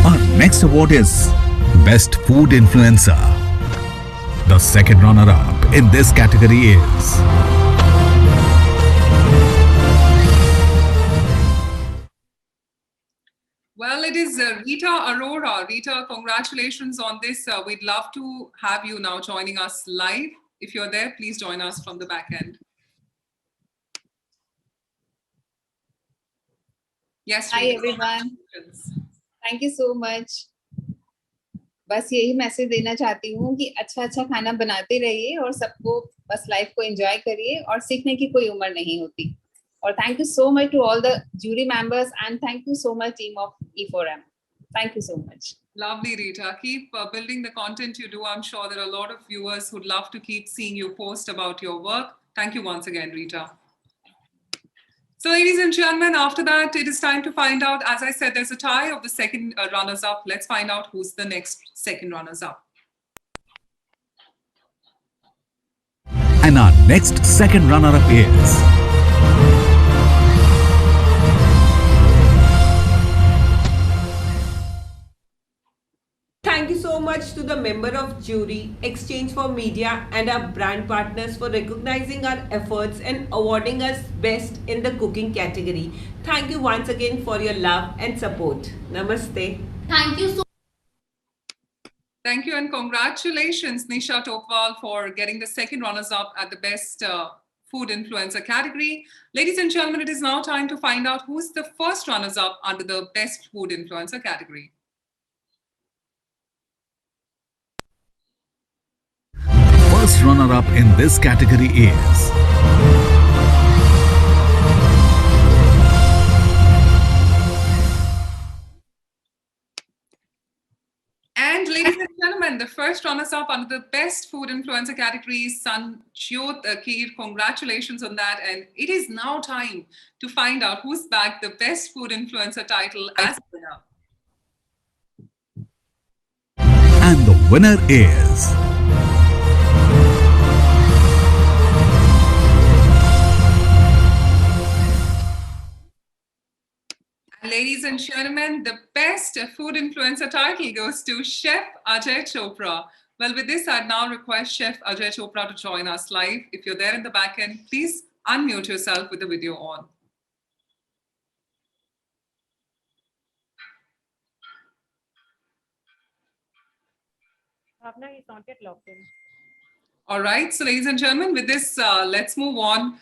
Our next award is Best Food Influencer. The second runner-up in this category is well, it is Rita Arora. Rita, congratulations on this. We'd love to have you now joining us live. If you're there, please join us from the back end. Yes, Hi Rita, everyone. congratulations. Thank you so much. बस यही message देना चाहती हूँ कि अच्छा अच्छा खाना बनाते रहिए और सबको बस लाइफ को एंजॉय करिए और सीखने की कोई उम्र नहीं होती. और thank you so much to all the jury members and thank you so much team of E4M. Thank you so much. Lovely, Rita. Keep building the content you do. I'm sure there are a lot of viewers who'd love to keep seeing you post about your work. Thank you once again, Rita. So, ladies and gentlemen, after that, it is time to find out. As I said, there's a tie of the second runners-up. Let's find out who's the next second runners-up. and our next second runner-up is Thank you so much to the member of jury, Exchange for Media and our brand partners for recognizing our efforts and awarding us best in the cooking category. Thank you once again for your love and support. Namaste. Thank you so Thank you and congratulations, Nisha Topwal, for getting the second runners-up at the best food influencer category. Ladies and gentlemen, it is now time to find out who's the first runners-up under the best food influencer category. first runner-up in this category is And ladies and gentlemen, the first runners-up under the best food influencer category is Sanjyot Akir. Congratulations on that. And it is now time to find out who's back the best food influencer title as a winner. and the winner is And ladies and gentlemen, the best food influencer title goes to Chef Ajay Chopra. Well, with this, I'd now request Chef Ajay Chopra to join us live. If you're there in the back end, please unmute yourself with the video on. Bhavna is not yet logged in. All right, so ladies and gentlemen, with this, let's move on